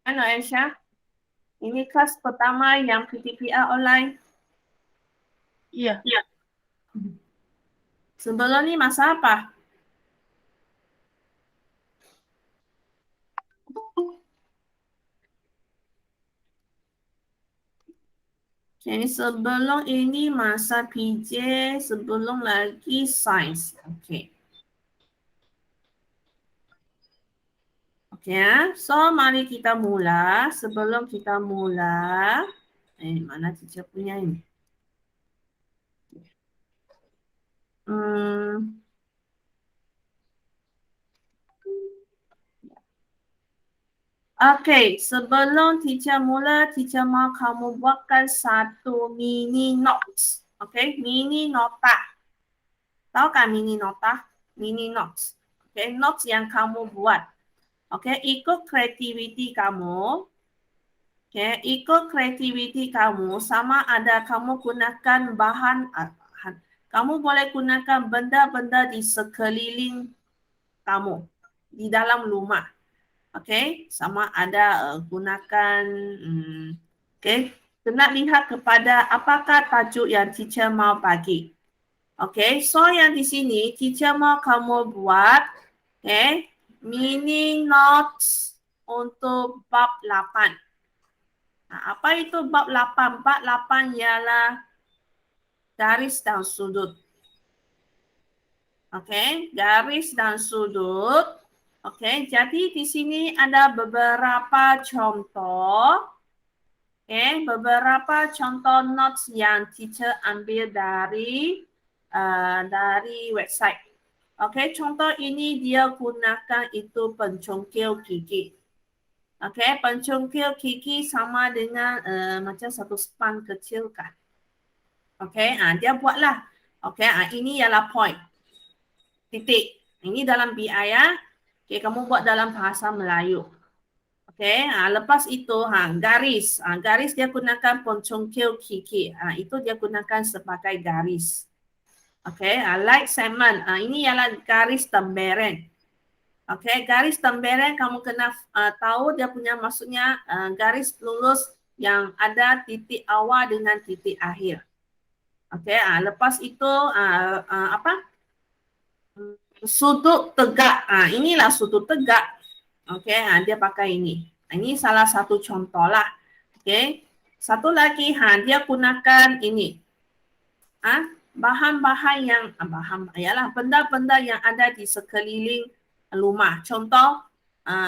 Ano Aisyah? Ini kelas pertama yang PTPR online. Iya. Ya. Sebelum ni masa apa? Okay, sebelum ini masa PJ, sebelum lagi sains. Okay. Okay, so mari kita mula. Sebelum kita mula, mana teacher punya ini? Okay, sebelum teacher mula, teacher mau kamu buatkan satu mini notes. Okay, mini nota. Tahu kan mini nota? Mini notes. Okay, notes yang kamu buat. Okay, ikut kreativiti kamu. Okay, ikut kreativiti kamu. Sama ada kamu gunakan bahan. Kamu boleh gunakan benda-benda di sekeliling kamu. Di dalam rumah. Okay, sama ada gunakan. Okay, kena lihat kepada apakah tajuk yang teacher mau bagi. Okay, so yang di sini teacher mau kamu buat mini notes untuk bab 8. Nah, apa itu bab 8? Bab 8 ialah garis dan sudut. Okay, garis dan sudut. Okay, jadi di sini ada beberapa contoh. Beberapa contoh notes yang teacher ambil dari website. Okay, contoh ini dia gunakan itu pencongkil gigi. Okay, pencongkil gigi sama dengan macam satu span kecil kan. Okay, dia buatlah. Okay, ini ialah point. Titik. Ini dalam BI ya. Okay, kamu buat dalam bahasa Melayu. Okay, lepas itu garis. Garis dia gunakan pencongkil gigi. Itu dia gunakan sebagai garis. Okay, light segment. Ini ialah garis temberan. Okay, garis temberan kamu kena tahu dia punya maksudnya garis lurus yang ada titik awal dengan titik akhir. Okay, lepas itu apa? Sudut tegak. Inilah sudut tegak. Okay, dia pakai ini. Ini salah satu contoh lah. Okay, satu lagi dia gunakan ini. Bahan-bahan yang ialah benda-benda yang ada di sekeliling rumah. Contoh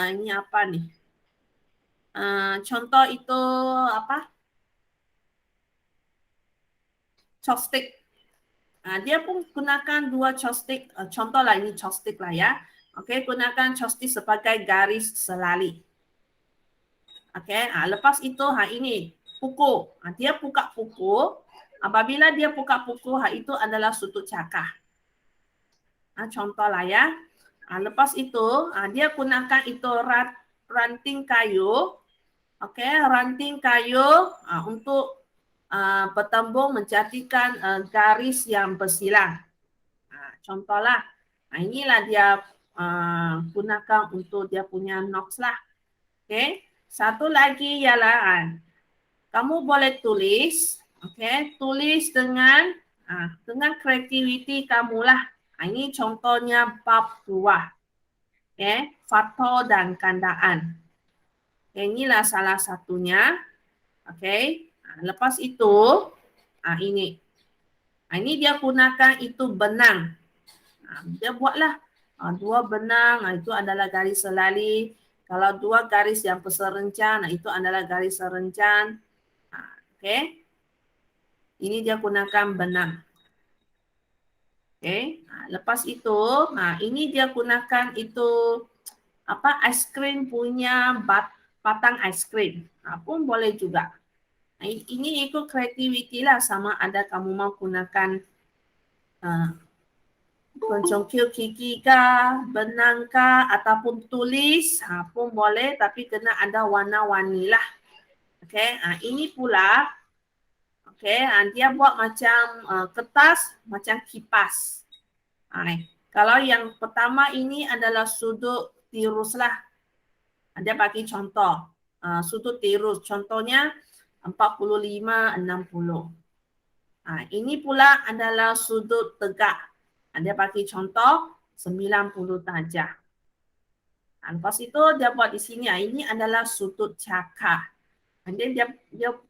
ini apa nih? Contoh itu apa? Chopstick. Dia pun gunakan dua chopstick. Contoh lah ini chopstick lah ya. Okey, gunakan chopstick sebagai garis selali. Okey, lepas itu ini pukul. Dia buka pukul. Apabila dia buka pukul, itu adalah sudut cakar. Contoh lah ya. Lepas itu dia gunakan itu ranting kayu. Okey, ranting kayu untuk bertembung menjadikan garis yang bersilang. Contohlah. Inilah dia gunakan untuk dia punya notes lah. Okey. Satu lagi ialah kamu boleh tulis. Okey, tulis dengan kreativiti kamu lah. Ini contohnya bab 2. Faktor dan kandaan. Inilah salah satunya. Okey. Lepas itu ini. Ini dia gunakan itu benang. Dia buatlah dua benang, itu adalah garis selali. Kalau dua garis yang berserencan, itu adalah garis serencan. Okey. Ini dia gunakan benang. Okey. Lepas itu, ini dia gunakan itu ais krim punya batang ais krim. Pun boleh juga. Ini ikut kreativiti lah, sama ada kamu mau gunakan pencongkil gigi kah, benang kah, ataupun tulis pun boleh, tapi kena ada warna-warni lah. Okay, ini pula okay, dia buat macam kertas, macam kipas. Kalau yang pertama ini adalah sudut tirus lah. Dia bagi contoh. sudut tirus. Contohnya 45, 60. Ini pula adalah sudut tegak. Dia bagi contoh 90 darjah. Lepas itu dia buat di sini. Ini adalah sudut cakar. Dia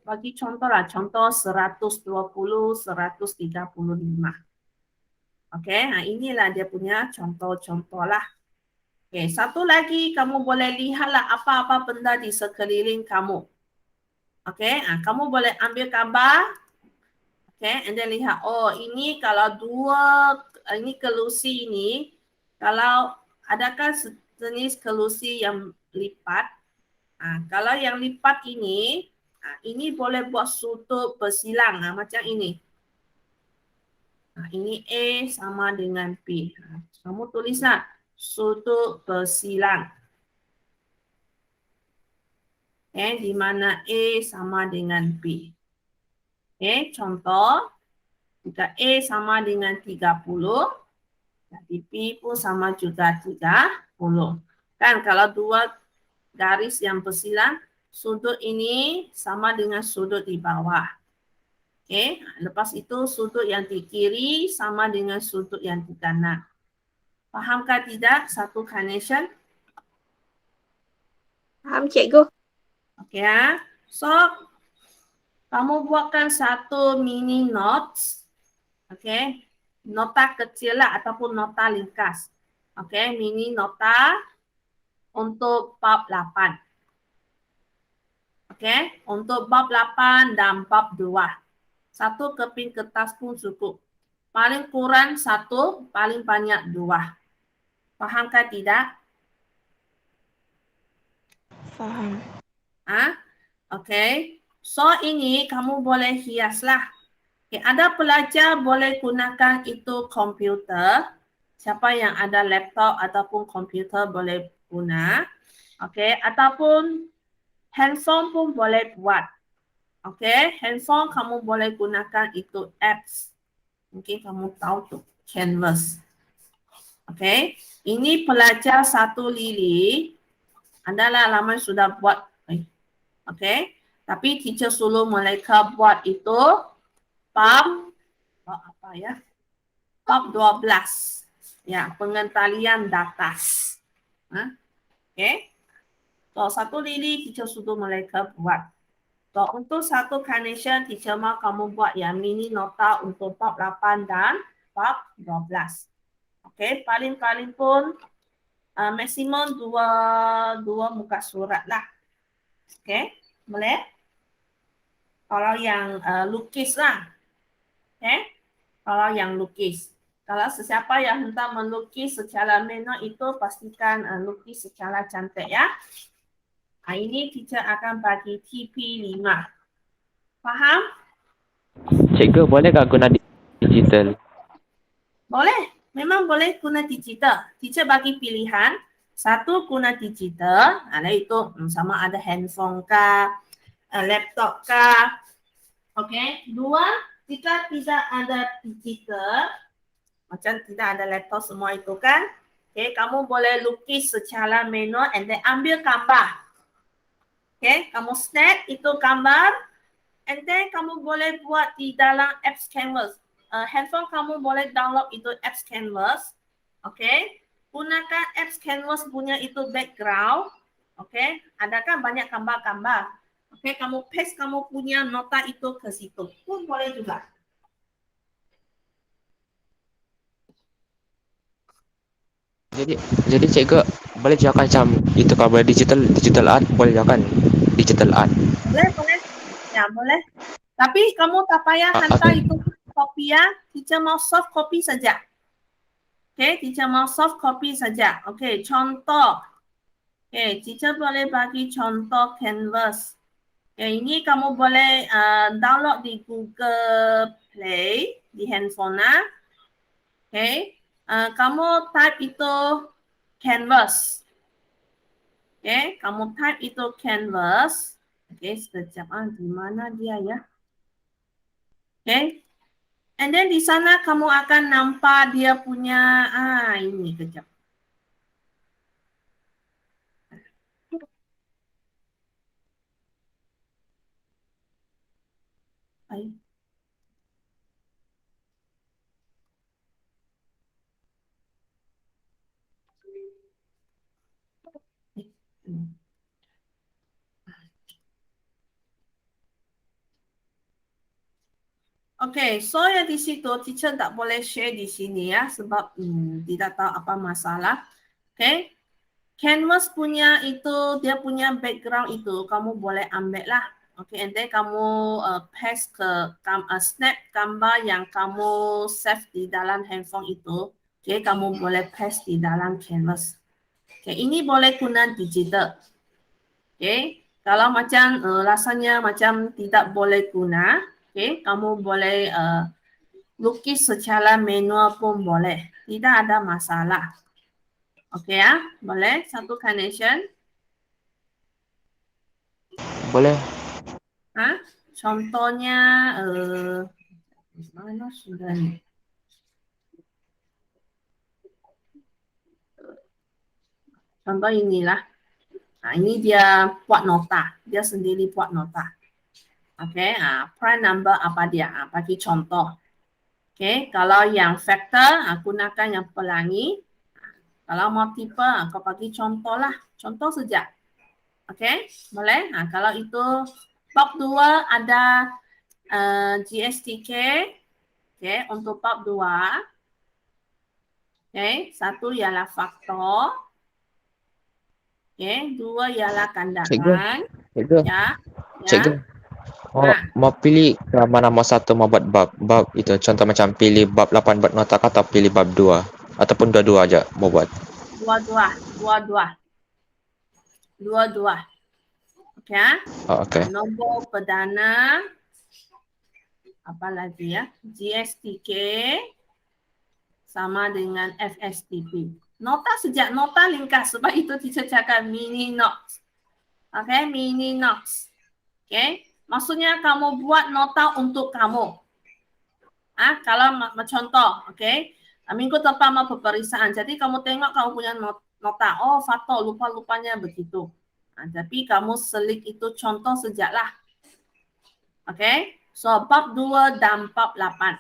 bagi contoh lah. Contoh 120, 135. Okey, inilah dia punya contoh-contoh lah. Okey, satu lagi kamu boleh lihatlah apa-apa benda di sekeliling kamu. Okey, kamu boleh ambil gambar. Okey, and then lihat. Oh, ini kalau ini kelusi ini, kalau adakah jenis kelusi yang lipat? Kalau yang lipat ini boleh buat sudut bersilang macam ini. Ini A sama dengan B. Kamu tulislah sudut bersilang. Di mana A sama dengan B. Contoh, jika A sama dengan 30, jadi B pun sama juga 30. Kan kalau dua garis yang bersilang, sudut ini sama dengan sudut di bawah. Lepas itu sudut yang di kiri sama dengan sudut yang di kanan. Fahamkah tidak satu connection? Faham cikgu. Okey So, kamu buatkan satu mini notes. Nota kecil lah ataupun nota ringkas. Mini nota untuk bab 8. Untuk bab 8 dan bab 2. Satu keping kertas pun cukup. Paling kurang satu, paling banyak 2. Fahamkah tidak? Faham. So ini kamu boleh hiaslah. Ada pelajar boleh gunakan itu komputer. Siapa yang ada laptop ataupun komputer boleh guna. Ataupun handphone pun boleh buat. Handphone kamu boleh gunakan itu apps. Mungkin kamu tahu tu, Canvas. Ini pelajar 1 Lili. Adalah lama sudah buat. Tapi teacher suruh mereka buat itu bab bab 12. Pengentalian data. So 1 Lili teacher suruh mereka buat. So, untuk satu connection, teacher mau kamu buat yang mini nota untuk bab 8 dan bab 12. Paling-paling pun maksimum dua muka surat lah. Boleh? Kalau yang lukis lah. Kalau yang lukis. Kalau sesiapa yang hendak melukis secara manual itu pastikan lukis secara cantik ya. Ini teacher akan bagi TP 5. Faham? Cikgu, boleh tak guna digital? Boleh. Memang boleh guna digital. Teacher bagi pilihan. Satu guna digital. Itu sama ada handphone kah, laptop kah. Dua, jika tidak ada digital, macam tidak ada laptop semua itu kan. Kamu boleh lukis secara manual and then ambil gambar. Kamu snap itu gambar and then kamu boleh buat di dalam apps Canvas. Handphone kamu boleh download itu apps Canvas. Gunakan apps Canvas punya itu background. Ada kan banyak gambar-gambar. Kamu paste kamu punya nota itu ke situ. Pun boleh juga. Jadi cikgu boleh jawabkan macam itu kalau boleh digital art boleh jawabkan digital art. Boleh. Ya boleh. Tapi kamu tak payah hantar itu kopi ya. Teacher mau soft copy saja. Teacher mau soft copy saja. Contoh. Teacher boleh bagi contoh Canvas. Ini kamu boleh download di Google Play di handphone. Kamu type itu Canvas. Kamu type itu Canvas. Sekejap di mana dia ya? And then di sana kamu akan nampak dia punya ini kejap. Okay, so yang di situ teacher tak boleh share di sini ya sebab tidak tahu apa masalah. Okay, Canvas punya itu dia punya background itu kamu boleh ambil lah. Okay, and then kamu paste ke snap gambar yang kamu save di dalam handphone itu. Okay, kamu boleh paste di dalam Canvas. Okay, ini boleh guna digital. Okay, kalau macam rasanya macam tidak boleh guna, okay, kamu boleh lukis secara manual pun boleh. Tidak ada masalah. Okey ya, boleh satu carnation. Boleh. Contohnya mana sudah ni? Contoh inilah. Ini dia buat nota. Dia sendiri buat nota. Okey, prime number apa dia? Bagi contoh. Okey, kalau yang factor, gunakan yang pelangi. Kalau multiple, kau bagi contoh lah. Contoh saja. Okey, boleh? Kalau itu bab 2 ada GSTK. Okey, untuk bab 2. Okey, satu ialah faktor. Okey, 2 ialah kandangan. Cikgu. Ya. Cikgu. Mau pilih mana mau satu mau buat bab itu contoh macam pilih bab 8 buat nota atau pilih bab 2 ataupun dua-dua aja mau buat. Dua-dua. Okey ya. Okey. Nombor perdana apa lagi ya? GSTK sama dengan FSTP. Nota sejak nota ringkas sebab itu teacher cakap mini notes. Okey, mini notes. Okey, maksudnya kamu buat nota untuk kamu. Kalau contoh, okey. Minggu depan mau peperiksaan. Jadi kamu tengok kamu punya nota. Oh, faktor lupa-lupanya begitu. Tapi kamu selik itu contoh sejaklah. Okey. So bab 2 dan bab 8.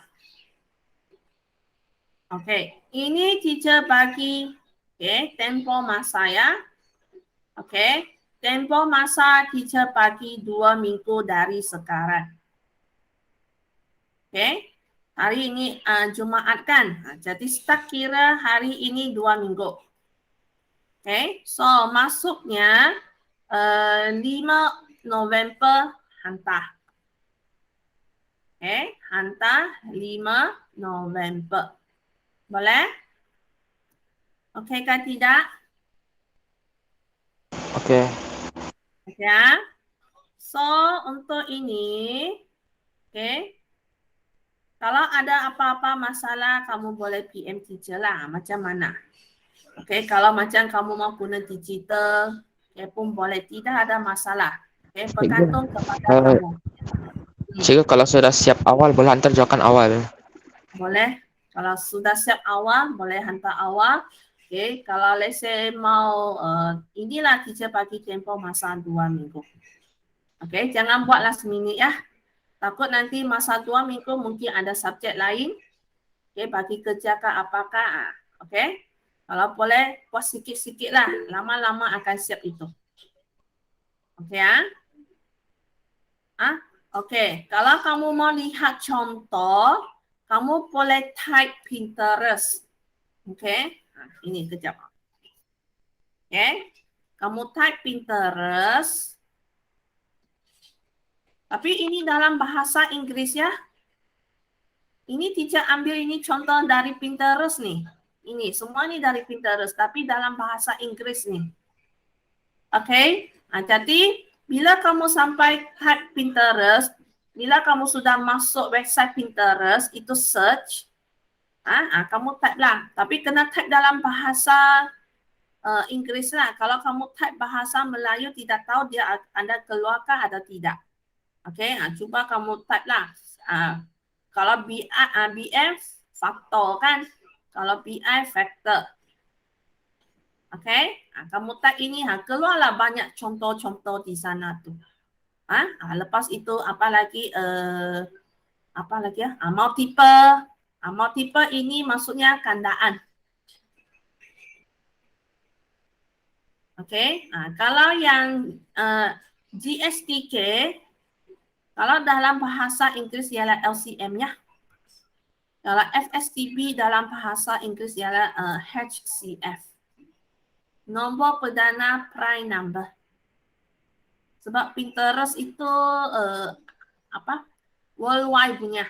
Okey, ini teacher bagi tempoh masa ya. Okey, tempoh masa teacher bagi 2 minggu dari sekarang. Okey, hari ini Jumaat kan. Jadi start kira hari ini 2 minggu. Okey, so masuknya 5 November hantar. Okey, hantar 5 November. Boleh? Okey kan tidak? Okey. Ya. So, untuk ini, okey. Kalau ada apa-apa masalah, kamu boleh PM teacher lah. Macam mana? Okey, kalau macam kamu mau guna digital, pun boleh. Tidak ada masalah. Okey, bergantung kepada kamu. Cikgu kalau sudah siap awal boleh hantar jawapan awal. Boleh. Kalau sudah siap awal, boleh hantar awal. Okay, kalau let's say mau inilah teacher bagi tempoh masa 2 minggu. Okay, jangan buat last minute ya. Takut nanti masa 2 minggu mungkin ada subjek lain. Okay, bagi kerja ke apakah. Okay, kalau boleh buat sikit-sikit lah. Lama-lama akan siap itu. Okay ya. Okay, kalau kamu mau lihat contoh, kamu boleh type Pinterest. Okay, ini kejap. Okay, kamu type Pinterest. Tapi ini dalam bahasa Inggris ya. Ini teacher ambil ini contoh dari Pinterest nih. Ini semua ini dari Pinterest tapi dalam bahasa Inggris nih. Okay, jadi bila kamu sampai type Pinterest, bila kamu sudah masuk website Pinterest, itu search, kamu type lah. Tapi kena type dalam bahasa Inggris lah. Kalau kamu type bahasa Melayu, tidak tahu dia Anda keluarkan atau tidak. Okay, cuba kamu type lah. Kalau BM, faktor kan. Kalau BI, factor. Okay, kamu type ini, keluarlah banyak contoh-contoh di sana tu. Lepas itu apa lagi ya? Multiple. Multiple ini maksudnya kandaan. Okay, kalau yang GSTK, Kalau dalam bahasa Inggris ialah LCM-nya. Kalau FSTB dalam bahasa Inggris ialah HCF. Nombor perdana prime number. Sebab Pinterest itu worldwide punya,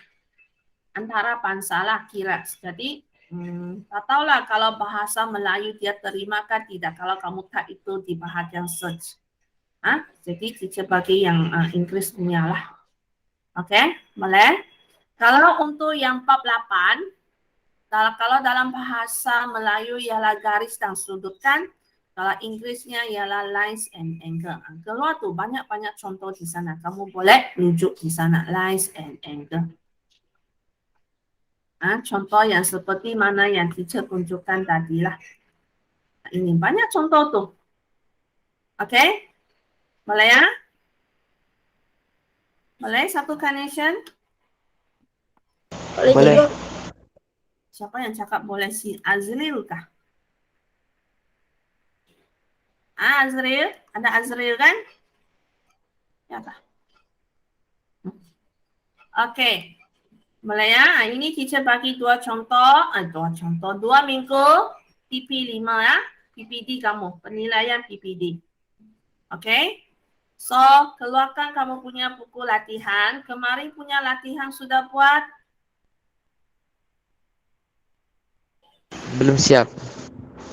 antara bangsa lah kira. Jadi tak tahulah kalau bahasa Melayu dia terima kan tidak kalau kamu tak itu di bahagian search. Jadi teacher bagi yang Inggris punya lah. Oke, boleh? Kalau untuk yang bab 8, kalau dalam bahasa Melayu ialah garis dan sudut kan, kalau Inggrisnya ialah lines and angle. Keluar tuh banyak-banyak contoh di sana. Kamu boleh tunjuk di sana lines and angle. Contoh yang seperti mana yang teacher tunjukkan tadi lah. Ini banyak contoh tuh. Oke? Boleh ya? Boleh satu carnation? Boleh cikgu. Siapa yang cakap boleh? Si Azril kah? Azril? Ada Azril kan? Ya kah? Oke. Boleh ya? Ini teacher bagi dua minggu PP5 ya. PPD kamu, penilaian PPD. Oke? So, keluarkan kamu punya buku latihan. Kemarin punya latihan sudah buat? Belum siap.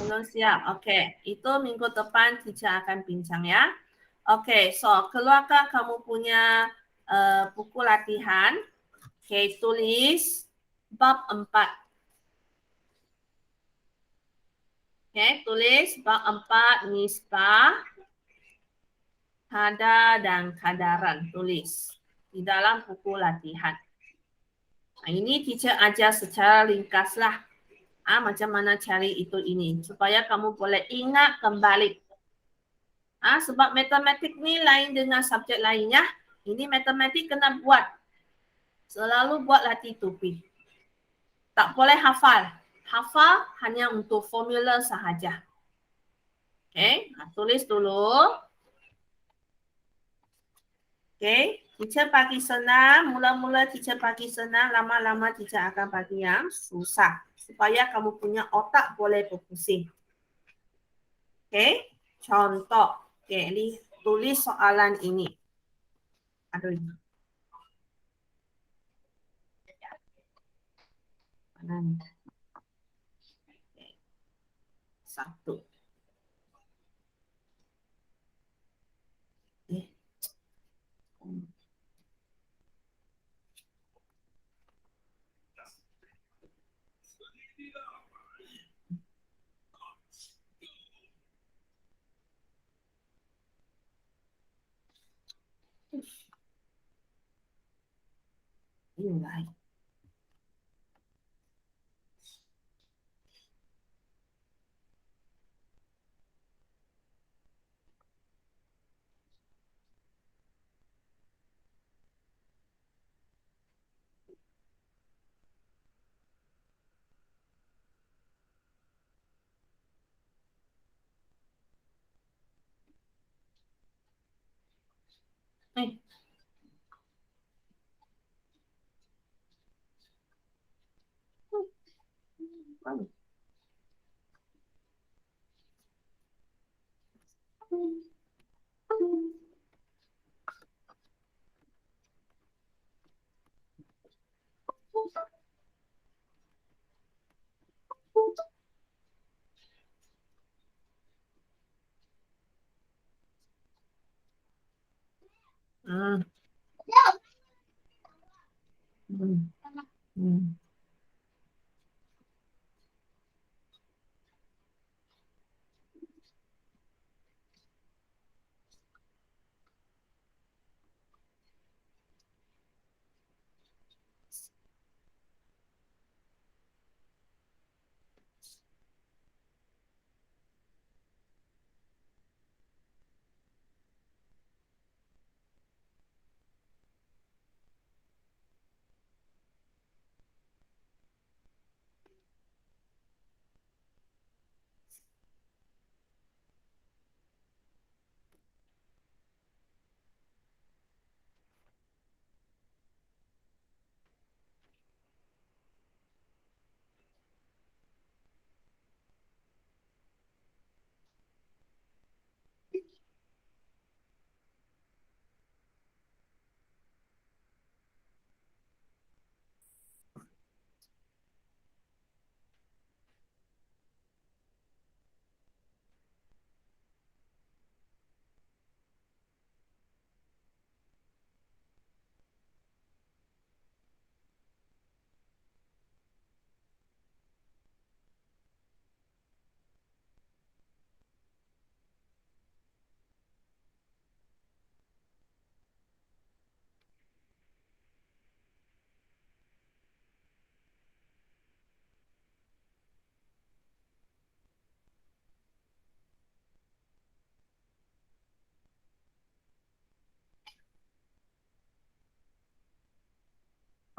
Belum siap. Oke, itu minggu depan teacher akan bincang ya. Oke, so keluarkan kamu punya buku latihan. Oke, tulis bab 4. Oke, tulis bab 4 nisbah, kadar dan kadaran. Tulis di dalam buku latihan. Ini teacher ajar secara ringkas lah. Macam mana cari itu ini. Supaya kamu boleh ingat kembali. Sebab matematik ni lain dengan subjek lainnya. Ini matematik kena buat. Selalu buat latih tupi. Tak boleh hafal. Hafal hanya untuk formula sahaja. Okay, tulis dulu. Okay, teacher bagi senang. Mula-mula teacher bagi senang. Lama-lama teacher akan bagi yang susah. Supaya kamu punya otak boleh berpusing. Okay, contoh. Okay, ini tulis soalan ini. Aduh. Mana ni? Okay. 1. Ini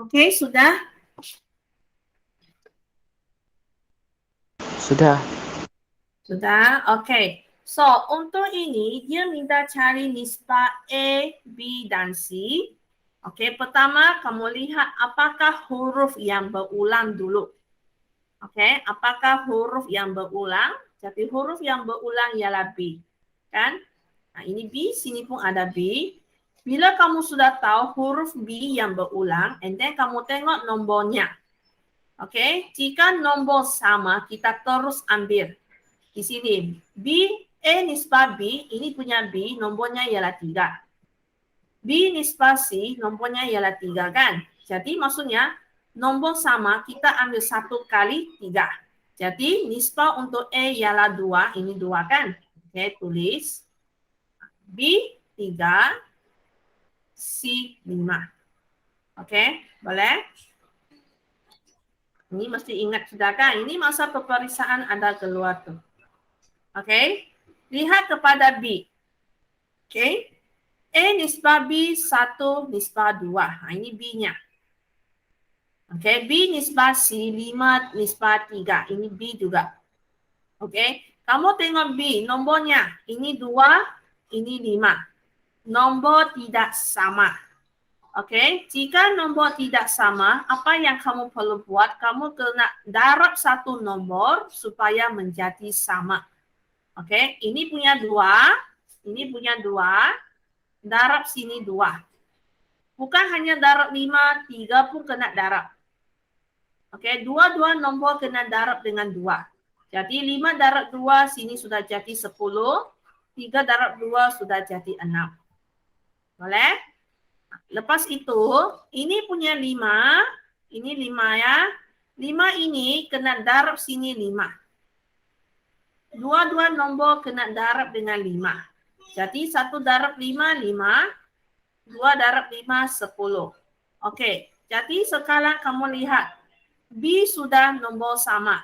Oke, sudah? Sudah. Sudah? Oke. So, untuk ini, dia minta cari nisbah A, B, dan C. Oke, pertama kamu lihat apakah huruf yang berulang dulu. Oke, apakah huruf yang berulang? Jadi huruf yang berulang ialah B. Kan? Nah, ini B, sini pun ada B. Bila kamu sudah tahu huruf B yang berulang, and then kamu tengok nombornya. Oke, jika nombor sama, kita terus ambil. Di sini, B, A nisbah B, ini punya B, nombornya ialah 3. B nisbah C, nombornya ialah 3 kan? Jadi maksudnya, nombor sama, kita ambil 1 kali 3. Jadi nisbah untuk A ialah 2, ini 2 kan? Oke, tulis. B 3, C 5. Oke, boleh? Ini mesti ingat sudah kan? Ini masa peperiksaan ada keluar tuh. Oke, lihat kepada B. Oke, A nisbah B 1 nisbah 2. Nah, ini B-nya. Oke, B nisbah C 5 nisbah 3. Ini B juga. Oke, kamu tengok B, nombornya. Ini 2, ini 5. Nombor tidak sama. Oke, jika nombor tidak sama, apa yang kamu perlu buat? Kamu kena darab satu nomor supaya menjadi sama. Oke, ini punya 2, ini punya 2, darab sini 2. Bukan hanya darab 5, 3 pun kena darab. Oke, 2 nombor kena darab dengan 2. Jadi 5 darab 2 sini sudah jadi 10, 3 darab 2 sudah jadi 6. Boleh? Lepas itu, ini punya 5, ini 5 ya. 5 ini kena darab sini 5. 2 nombor kena darab dengan 5. Jadi 1 darab 5, 5. 2 darab 5, 10. Okey, jadi sekarang kamu lihat. B sudah nombor sama.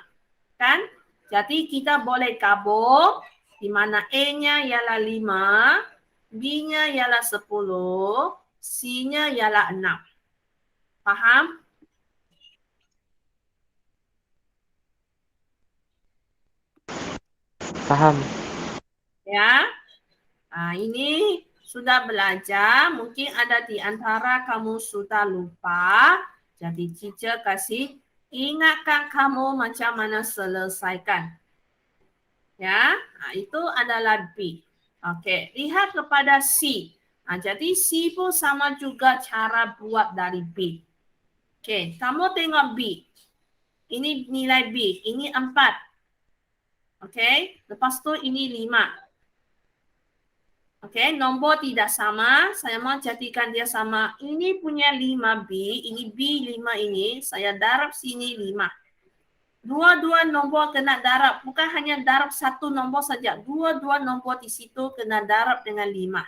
Kan? Jadi kita boleh gabung. Di mana A-nya ialah 5. B-nya ialah 10. C-nya ialah 6. Faham? Faham. Ya. Ini sudah belajar. Mungkin ada di antara kamu sudah lupa. Jadi teacher kasih ingatkan kamu macam mana selesaikan. Ya. Itu adalah B. Okey. Lihat kepada C. Jadi C pun sama juga cara buat dari B. Okey. Kamu tengok B. Ini nilai B. Ini 4. Okey. Lepas tu ini 5. Okey, nombor tidak sama. Saya mau jadikan dia sama. Ini punya 5B. Ini B5 ini. Saya darab sini 5. Dua nombor kena darab. Bukan hanya darab satu nombor saja. Dua nombor di situ kena darab dengan 5.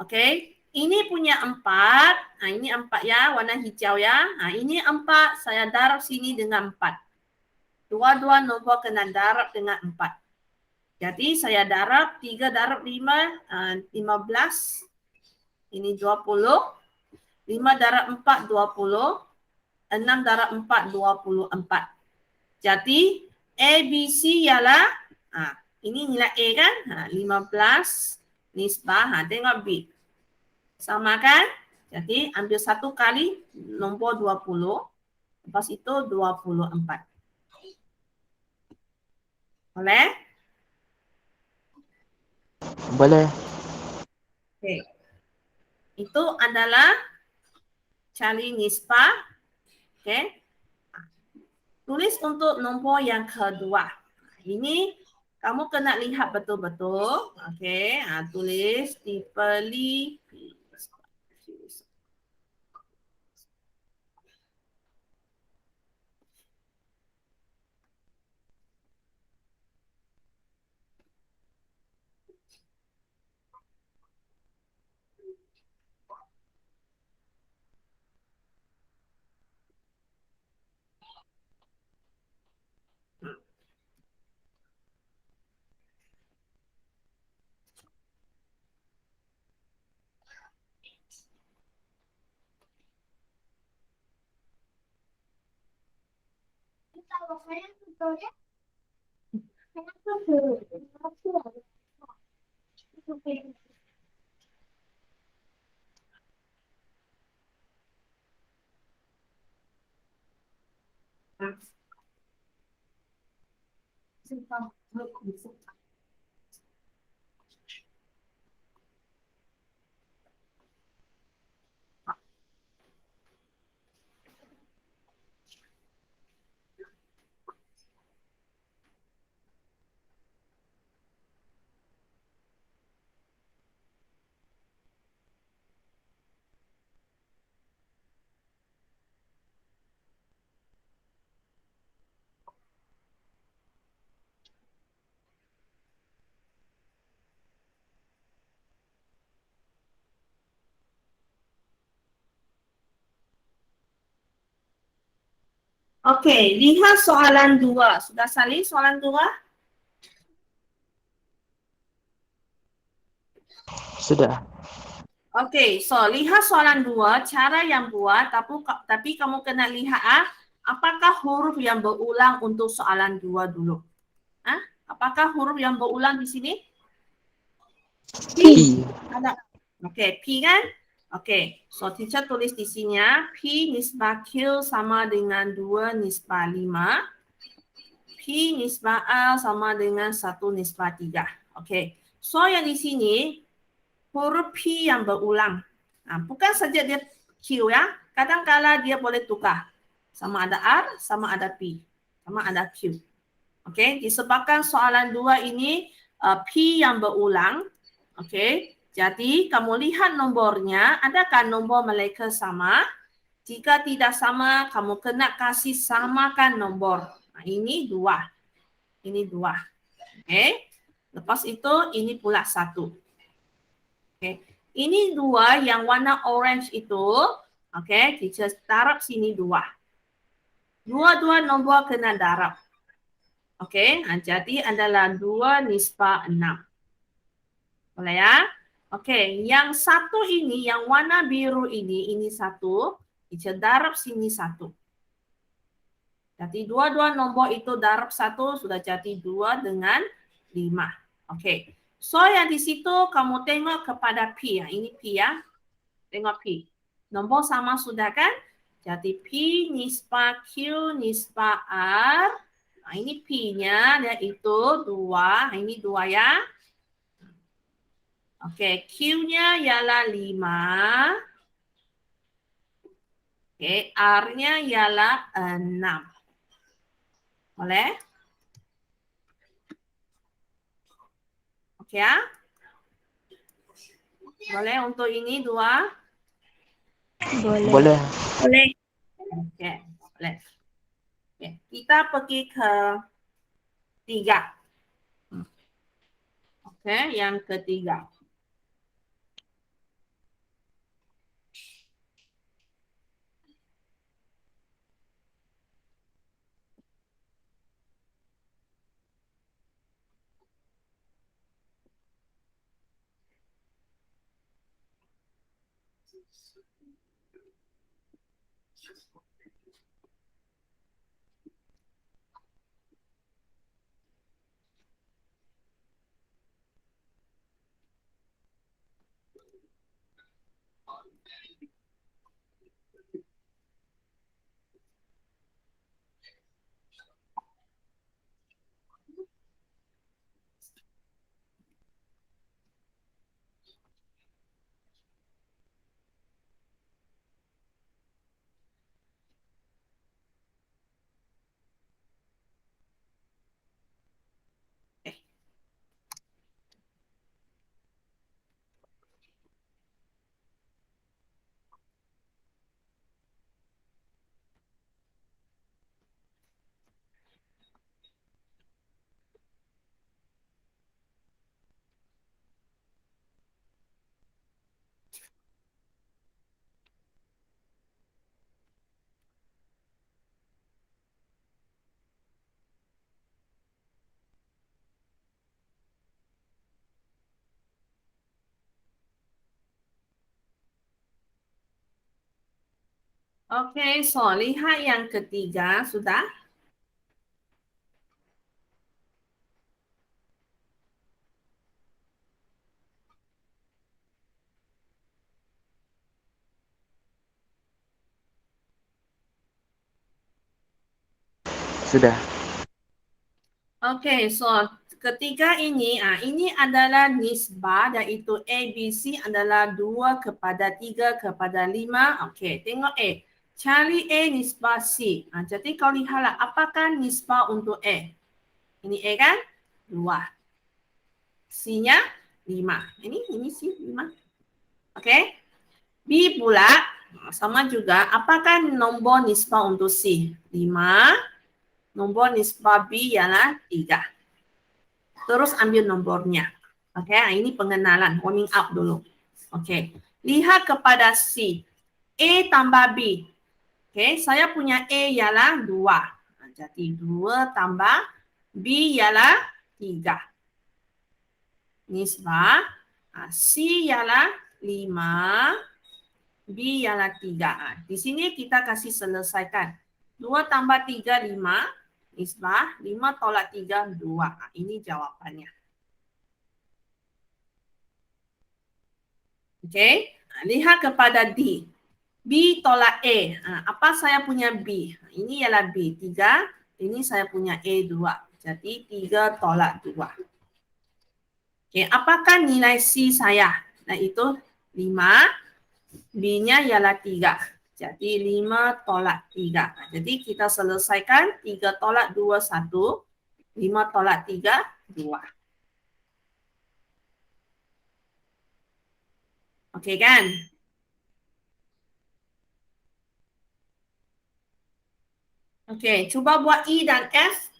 Okey. Ini punya 4. Nah, ini 4 ya. Warna hijau ya. Nah, ini 4. Saya darab sini dengan 4. Dua nombor kena darab dengan 4. Jadi saya darab 3 darab 5, 15. Ini 20. 5 darab 4, 20. 6 darab 4, 24. Jadi A, B, C ialah, ini nilai A kan? 15 nisbah, tengok B. Sama kan? Jadi ambil 1 kali nombor 20. Lepas itu 24. Boleh? Boleh. Okey. Itu adalah cari nisbah. Okey. Tulis untuk nombor yang kedua. Ini kamu kena lihat betul-betul. Okey. Tulis dibeli. Oke, lihat soalan 2. Sudah salin soalan 2? Sudah. Oke, so lihat soalan 2, cara yang buat, tapi kamu kena lihat apakah huruf yang berulang untuk soalan 2 dulu. Apakah huruf yang berulang di sini? P. Ada. Oke, P kan? Oke, so teacher tulis di sini ya. P nisbah Q sama dengan 2 nisbah 5. P nisbah L sama dengan 1 nisbah 3. Oke, so yang di sini huruf P yang berulang. Nah, bukan saja dia Q ya. Kadang-kala dia boleh tukar. Sama ada R, sama ada P, sama ada Q. Oke, disebabkan soalan 2 ini P yang berulang. Oke, jadi kamu lihat nombornya, adakah nombor mereka sama? Jika tidak sama, kamu kena kasih samakan nombor. Nah, ini 2. Ini 2. Oke, lepas itu ini pula 1. Oke, ini 2 yang warna orange itu. Oke, teacher darab sini 2. Dua-dua nombor kena darab. Oke, jadi adalah 2 nisbah 6. Boleh ya? Oke, yang satu ini, yang warna biru ini 1. Teacher darab sini 1. Jadi dua-dua nombor itu darab 1 sudah jadi 2 dengan 5. Oke, so yang di situ kamu tengok kepada P ya. Ini P ya. Tengok P. Nombor sama sudah kan? Jadi P nisbah Q nisbah R. Nah, ini P-nya yaitu 2. Ini 2 ya. Oke, Q-nya ialah 5. Oke, R-nya ialah 6. Boleh? Oke ya? Boleh untuk ini 2? Boleh. Boleh. Oke, boleh. Oke, kita pergi ke 3. Oke, yang ketiga. Oke, so lihat yang ketiga sudah. Sudah. Oke, so ketiga ini adalah nisbah, iaitu A, B, C adalah 2 kepada 3 kepada 5. Oke, tengok A. Cari A nisbah C. Jadi kau lihatlah apakah nisbah untuk A. Ini A kan? 2. C-nya 5. Ini C 5. Oke. B pula sama juga. Apakah nombor nisbah untuk C? 5. Nombor nisbah B ialah 3. Terus ambil nombornya. Oke, ini pengenalan, warming up dulu. Oke, lihat kepada C. A tambah B. Oke, saya punya A ialah 2. Jadi 2 tambah B ialah 3. Nisbah C ialah 5, B ialah 3. Di sini kita kasih selesaikan. 2 tambah 3, 5. Nisbah 5 tolak 3, 2. Ini jawapannya. Oke, lihat kepada D. B tolak A. Apa saya punya B? Ini ialah B 3. Ini saya punya A 2. Jadi 3 tolak 2. Oke, apakah nilai C saya? Nah itu 5. B-nya ialah 3. Jadi 5 tolak 3. Jadi kita selesaikan 3 tolak 2, 1. 5 tolak 3, 2. Oke kan? Oke, coba buat E dan F.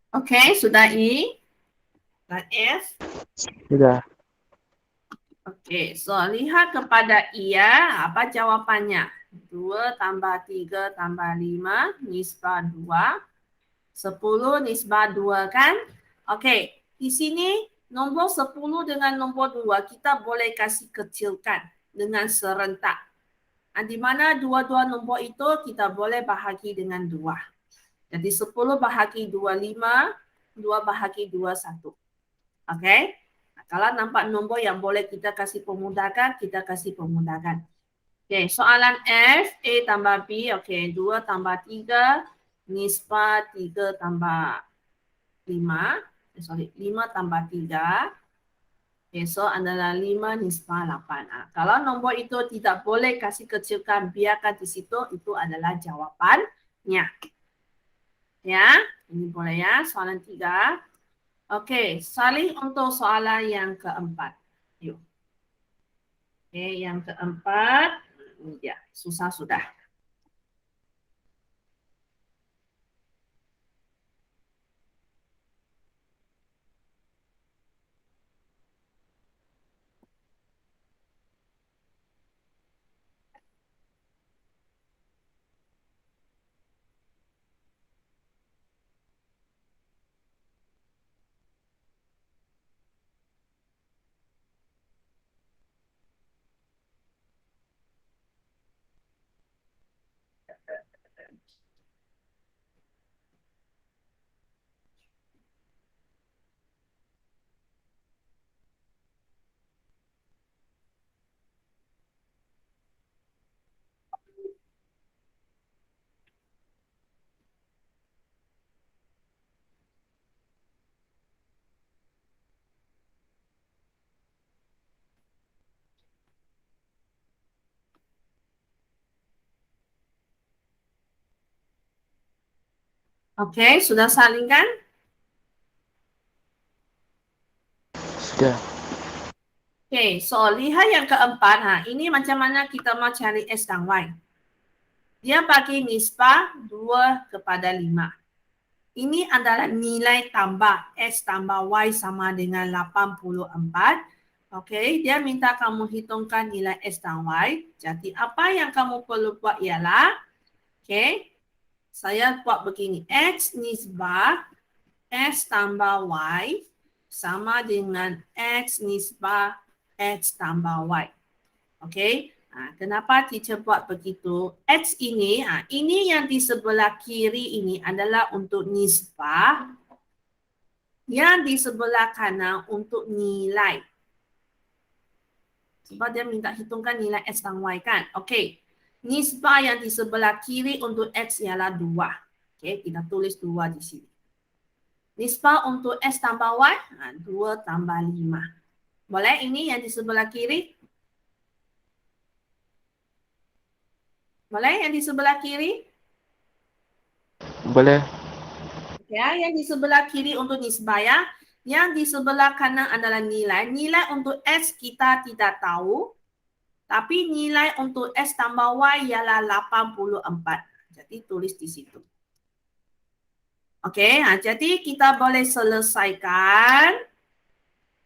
Oke, sudah E dan F. Sudah. Oke, so lihat kepada I ya, apa jawabannya? 2 tambah 3 tambah 5, nisbah 2. 10 nisbah 2 kan? Oke, di sini nombor 10 dengan nombor 2 kita boleh kasih kecilkan dengan serentak. Di mana dua-dua nombor itu kita boleh bahagi dengan 2. Jadi 10 bahagi 2, 5. 2 bahagi 2, 1. Oke? Kalau nampak nombor yang boleh kita kasih pemudahkan, kita kasih pemudahkan. Oke, soalan F, A tambah B. Oke, 2 tambah 3, nisbah 3 tambah 5. 5 tambah 3. Oke, so adalah 5 nisbah 8. Kalau nombor itu tidak boleh kasih kecilkan, biarkan di situ, itu adalah jawabannya. Ya, ini boleh ya, soalan 3. Oke, salih untuk soalan yang keempat. Yuk. Oke, yang keempat. Ini dia, susah sudah. Okey, sudah salingkan? Sudah. Okey, so lihat yang keempat. Ini macam mana kita mau cari X dan Y. Dia bagi nisbah 2/5. Ini adalah nilai tambah X tambah Y sama dengan 84. Okey, dia minta kamu hitungkan nilai X dan Y. Jadi apa yang kamu perlu buat ialah, okey, saya buat begini. X nisbah X tambah Y sama dengan X nisbah X tambah Y. Okey, kenapa teacher buat begitu? X ini, ini yang di sebelah kiri ini adalah untuk nisbah, yang di sebelah kanan untuk nilai. Sebab dia minta hitungkan nilai X dan Y kan. Okey, nisbah yang di sebelah kiri untuk X ialah 2. Okey, kita tulis 2 di sini. Nisbah untuk X tambah Y, 2 tambah 5. Boleh ini yang di sebelah kiri? Boleh yang di sebelah kiri? Boleh. Ya, yang di sebelah kiri untuk nisbah ya. Yang di sebelah kanan adalah nilai. Nilai untuk X kita tidak tahu. Tapi nilai untuk X tambah Y ialah 84. Jadi tulis di situ. Okey, jadi kita boleh selesaikan.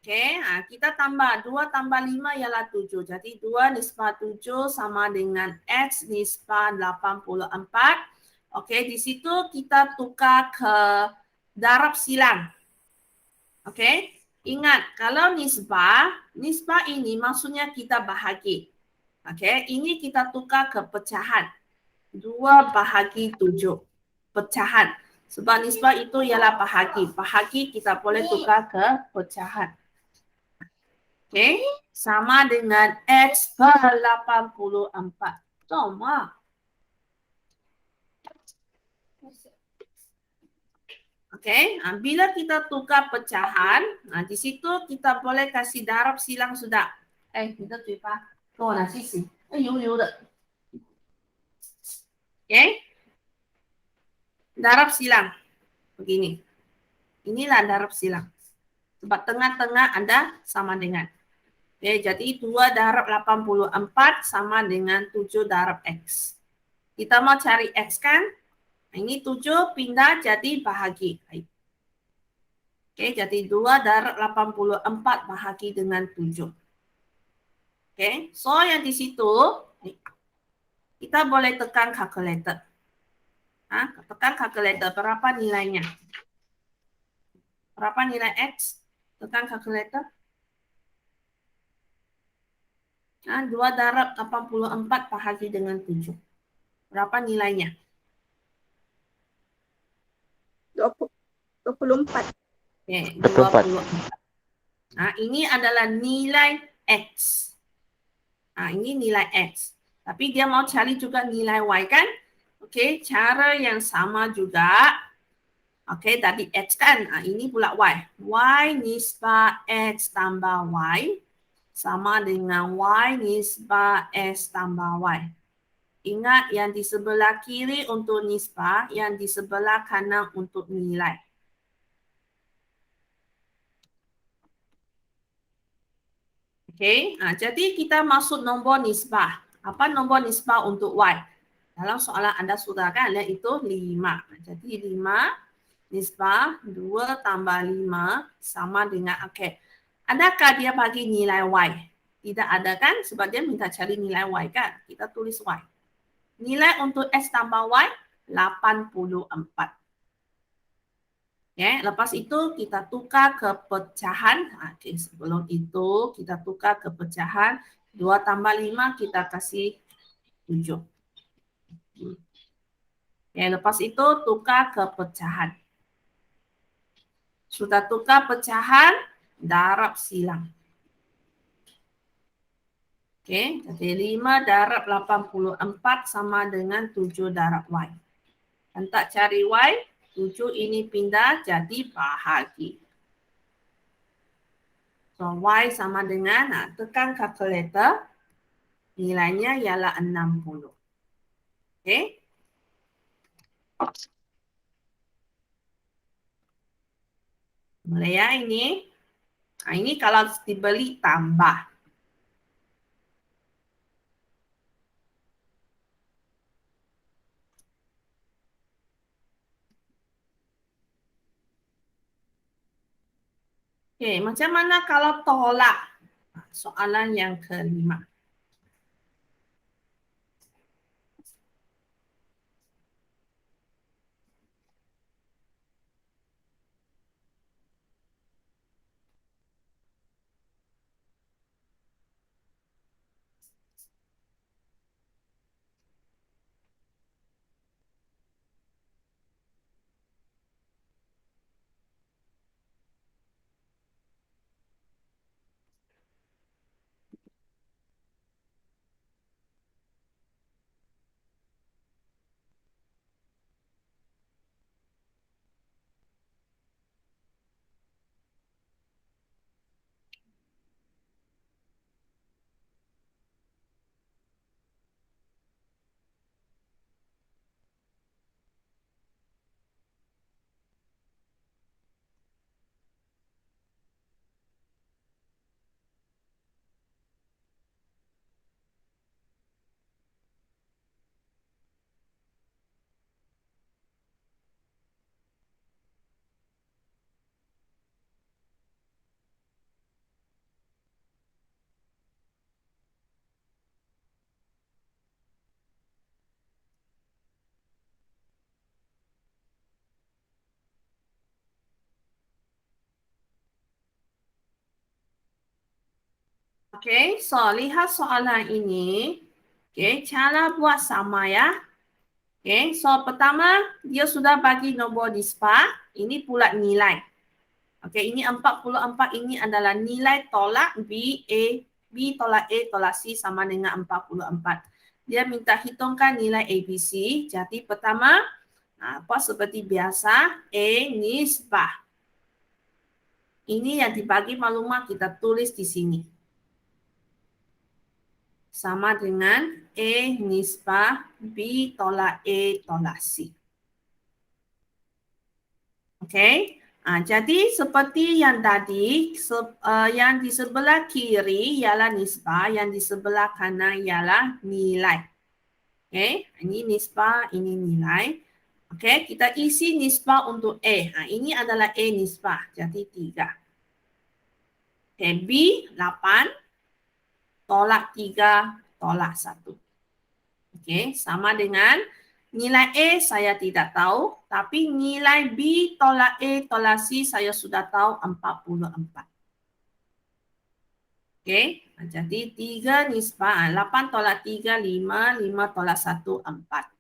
Okey, kita tambah 2 tambah 5 ialah 7. Jadi 2 nisbah 7 sama dengan X nisbah 84. Okey, di situ kita tukar ke darab silang. Okey, ingat kalau nisbah ini maksudnya kita bahagi. Okey, ini kita tukar ke pecahan. 2/7. Pecahan. Sebab nisbah itu ialah bahagi. Bahagi kita boleh tukar ke pecahan. Okey, sama dengan X per 84. Sama. Okey, bila kita tukar pecahan, di situ kita boleh kasih darab silang sudah. 你的嘴巴跟我拿去洗，油油的。Okey, darab silang. Begini. Inilah darab silang. Sebab tengah-tengah ada sama dengan. Okey, jadi 2 darab 84 sama dengan 7 darab X. Kita mau cari X kan? Ini 7 pindah jadi bahagi. Oke, jadi 2 darab 84 bahagi dengan 7. Oke, so yang di situ kita boleh tekan calculator. Tekan calculator, berapa nilainya? Berapa nilai X? Tekan calculator. 2 darab 84 bahagi dengan 7. Berapa nilainya? 24. Oke, 24. 24. Ini adalah nilai X. Ini nilai X. Tapi dia mau cari juga nilai Y kan? Oke, cara yang sama juga. Oke, tadi X kan? Ini pula Y. Y nisbah X tambah Y sama dengan Y nisbah X tambah Y. Ingat yang di sebelah kiri untuk nisbah, yang di sebelah kanan untuk nilai. Okey, jadi kita masuk nombor nisbah. Apa nombor nisbah untuk Y? Dalam soalan Anda sudah kan lihat itu 5. Jadi 5 nisbah 2 tambah 5 sama dengan okey. Adakah dia bagi nilai Y? Tidak ada kan? Sebab dia minta cari nilai Y kan? Kita tulis Y. Nilai untuk X tambah Y 84. Ya, lepas itu kita tukar ke pecahan. Okay, sebelum itu kita tukar ke pecahan. 2 tambah 5 kita kasih 7. Ya, lepas itu tukar ke pecahan. Sudah tukar pecahan, darab silang. Oke, jadi 5 darab 84 sama dengan 7 darab Y. Hentak cari Y, 7 ini pindah jadi bahagi. So, Y sama dengan, tekan kalkulator, nilainya ialah 60. Oke. Boleh ya ini? Nah, ini kalau dibeli tambah. Oke, macam mana kalau tolak? Soalan yang kelima. Oke, so lihat soalan ini. Oke, cara buat sama ya. Oke, so pertama dia sudah bagi nombor nisbah, ini pula nilai. Oke, ini 44 ini adalah nilai tolak B tolak A tolak C sama dengan 44. Dia minta hitungkan nilai ABC. Jadi pertama, apa seperti biasa, A nisbah. Ini yang dibagi maklumat kita tulis di sini. Sama dengan A nisbah B tolak A tolak C. Oke, jadi seperti yang tadi, yang di sebelah kiri ialah nisbah, yang di sebelah kanan ialah nilai. Oke, ini nisbah, ini nilai. Oke, kita isi nisbah untuk A. Ini adalah A nisbah, jadi 3. Oke, B 8, tolak 3, tolak 1. Oke, sama dengan nilai A saya tidak tahu, tapi nilai B tolak A tolak C saya sudah tahu 44. Oke, jadi 3 nisbah, 8 tolak 3, 5, 5 tolak 1, 4.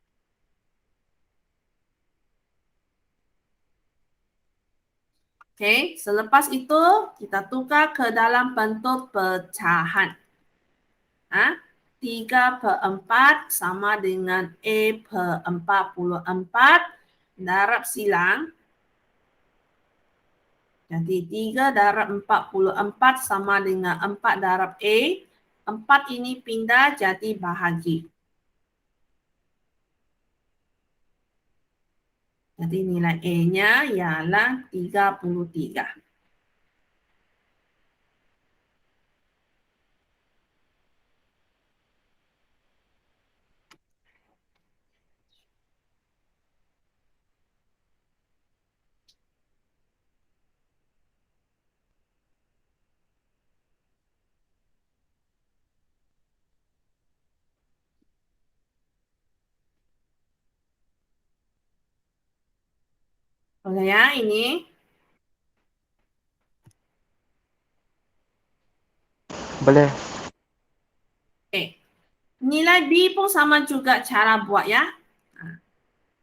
Oke, selepas itu kita tukar ke dalam bentuk pecahan. 3/4 sama dengan A per 44 darab silang. Jadi 3 darab 44 sama dengan 4 darab A. 4 ini pindah jadi bahagi. Jadi nilai A-nya ialah 33. Boleh ya ini? Boleh. Oke. Nilai B pun sama juga cara buat ya.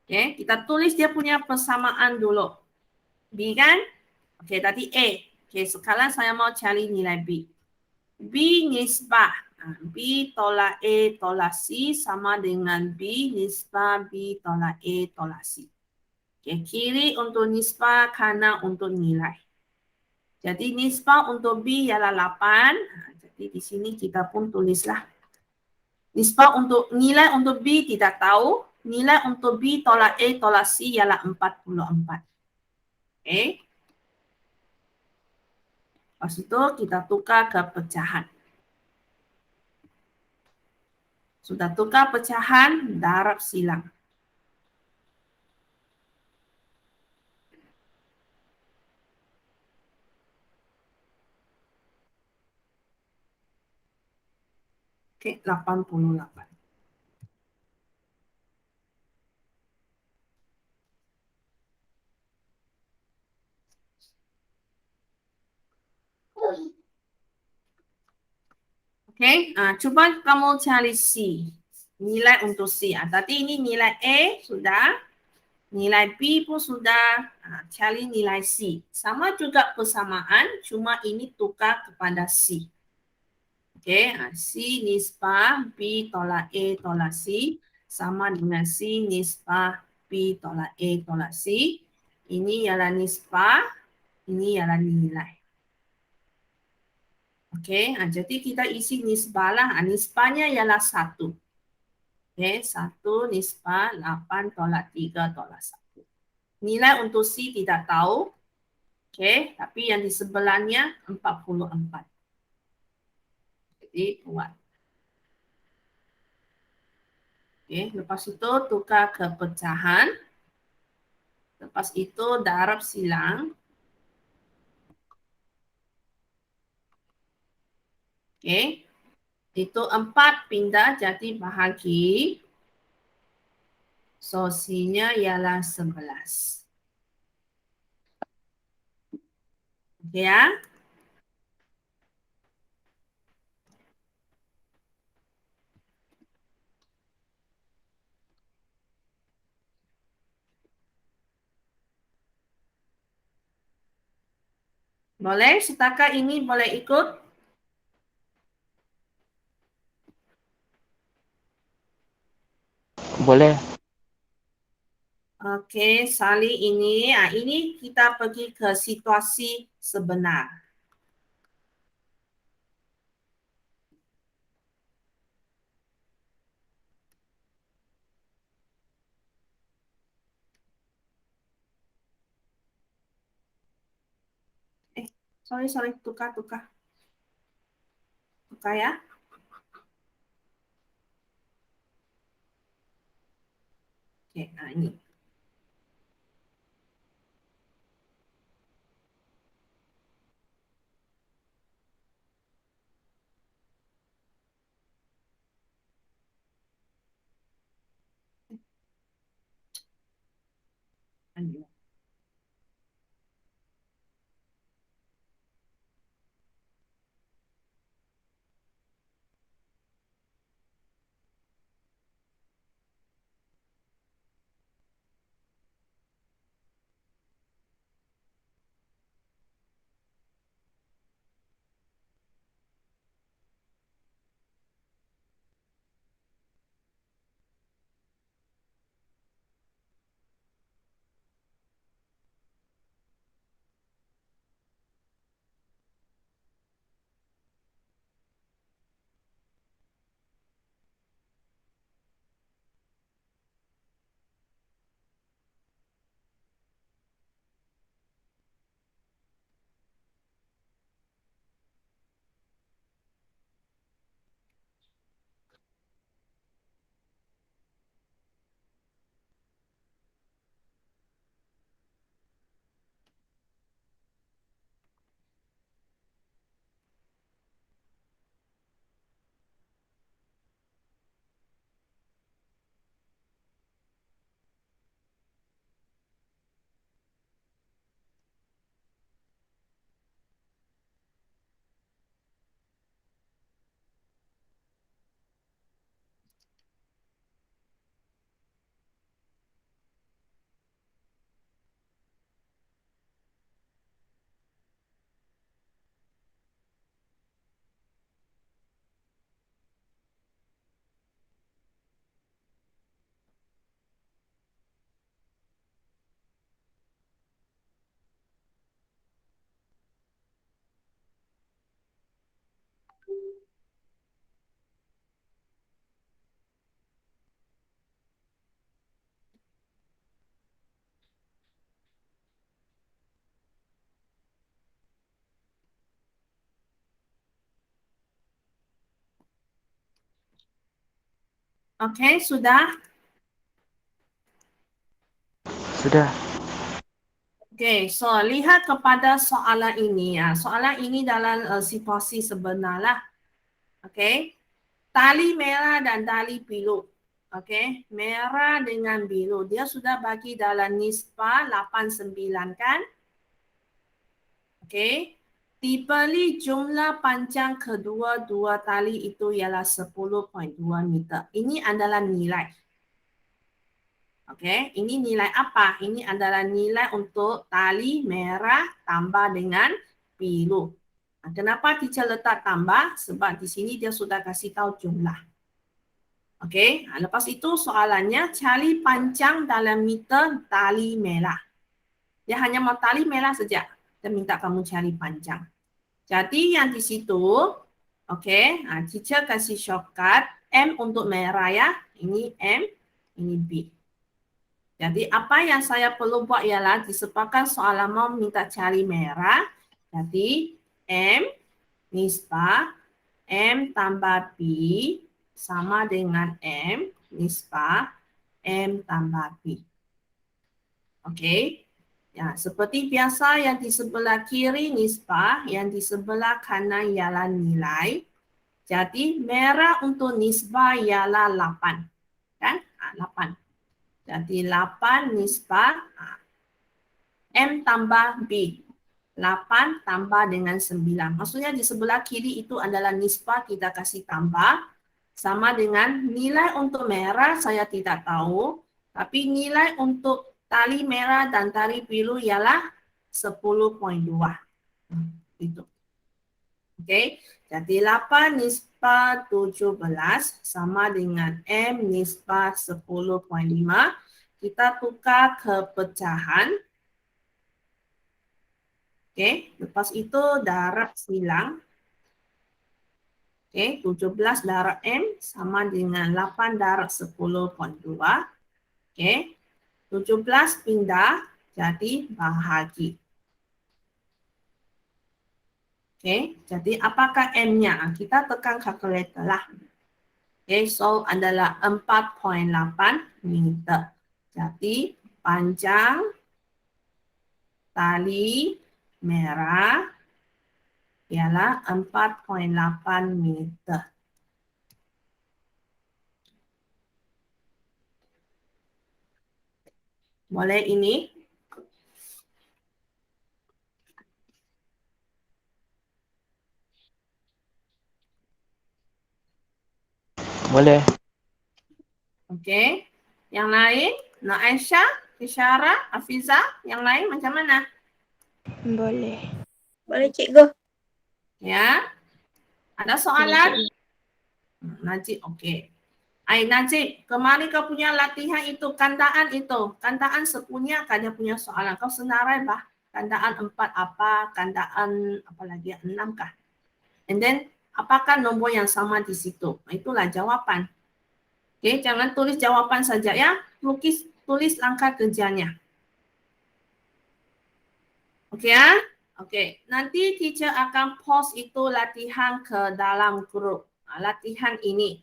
Oke, kita tulis dia punya persamaan dulu. B kan? Oke, tadi A. Oke, sekarang saya mau cari nilai B. B nisbah. B tolak A tolak C sama dengan B nisbah B tolak A tolak C. Oke, kiri untuk nisbah, kanan untuk nilai. Jadi nisbah untuk B ialah 8. Jadi di sini kita pun tulislah. Nisbah untuk nilai untuk B tidak tahu. Nilai untuk B tolak A tolak C ialah 44. Oke. Lepas itu kita tukar ke pecahan. Sudah tukar pecahan, darab silang. Oke, 88. Oke, coba kamu cari C. Nilai untuk C. Tadi ini nilai A sudah, nilai B pun sudah, cari nilai C. Sama juga persamaan, cuma ini tukar kepada C. Oke, C nisbah B tolak A tolak C sama dengan C nisbah B tolak A tolak C. Ini ialah nisbah, ini ialah nilai. Oke, jadi kita isi nisbah lah. Nisbahnya ialah 1. Oke, 1 nisbah 8 tolak 3 tolak 1. Nilai untuk C tidak tahu. Oke, tapi yang di sebelahnya 44. Jadi buat. Oke, lepas itu tukar ke pecahan. Lepas itu darab silang. Oke, itu 4 pindah jadi bahagi. Sosinya ialah 11. Oke ya. Boleh? Setakat ini boleh ikut? Boleh. Oke, Sali ini, ini kita pergi ke situasi sebenar. Sorry, tukar ya. Oke, ini. Ini. Oke, sudah? Sudah. Oke, so lihat kepada soalan ini ya. Soalan ini dalam situasi sebenar lah. Oke. Tali merah dan tali biru. Oke, merah dengan biru. Dia sudah bagi dalam nisbah 89 kan? Oke. Diberi jumlah panjang kedua-dua tali itu ialah 10.2 meter. Ini adalah nilai. Oke, ini nilai apa? Ini adalah nilai untuk tali merah tambah dengan biru. Nah, kenapa teacher letak tambah? Sebab di sini dia sudah kasih tahu jumlah. Oke, lepas itu soalannya cari panjang dalam meter tali merah. Dia hanya mau tali merah saja. Dia minta kamu cari panjang. Jadi yang di situ, oke, teacher kasih shortcut M untuk merah ya. Ini M, ini B. Jadi apa yang saya perlu buat ialah disebabkan soalan mau minta cari merah. Jadi M nisbah M tambah B sama dengan M nisbah M tambah B. Oke. Ya, seperti biasa yang di sebelah kiri nisbah, yang di sebelah kanan ialah nilai. Jadi merah untuk nisbah ialah 8. Kan? 8. Jadi 8 nisbah M tambah B. 8 tambah dengan 9. Maksudnya di sebelah kiri itu adalah nisbah kita kasih tambah. Sama dengan nilai untuk merah saya tidak tahu. Tapi nilai untuk tali merah dan tali biru ialah 10.2. Itu. Oke. Jadi 8 nisbah 17 sama dengan M nisbah 10.5. Kita tukar ke pecahan. Oke, lepas itu darab silang. Oke, 17 darab M sama dengan 8 darab 10.2. Oke, 17 pindah jadi bahagi. Oke, jadi apakah M-nya? Kita tekan kalkulator lah. Oke, so adalah 4.8 meter. Jadi panjang tali merah ialah 4.8 meter. Boleh ini? Boleh. Okey. Yang lain? Nak Aisyah, Isyara, Afiza, yang lain macam mana? Boleh. Boleh cikgu. Ya. Ada soalan? Najib, okey. Najib, kemarin kau punya latihan itu, kandaan itu. Kandaan sepunya kan dia punya soalan. Kau senarai bah. Kandaan 4 apa, kandaan apa lagi, 6 kah? And then, apakah nombor yang sama di situ? Itulah jawapan. Okey, jangan tulis jawapan saja ya. Tulis langkah kerjanya. Okey ya? Okey, nanti teacher akan post itu latihan ke dalam grup. Latihan ini.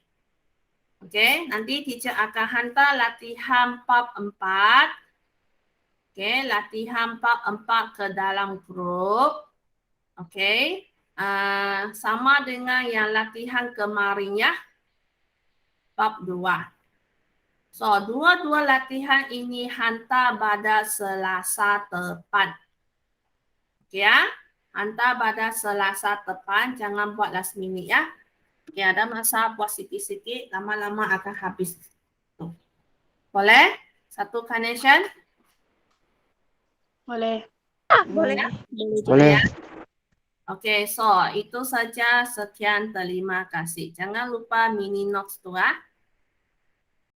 Okey, nanti teacher akan hantar latihan bab 4. Okey, latihan bab 4 ke dalam grup. Okey. Sama dengan yang latihan kemarin ya. Bab 2. So, dua-dua latihan ini hantar pada Selasa depan. Okey ya. Hantar pada Selasa depan. Jangan buat last minute ya. Okey, ada masa buat sikit-sikit. Lama-lama akan habis. Tuh. Boleh? Satu connection? Boleh. Boleh. Boleh. Okey, so itu saja. Sekian, terima kasih. Jangan lupa mini notes tu ah.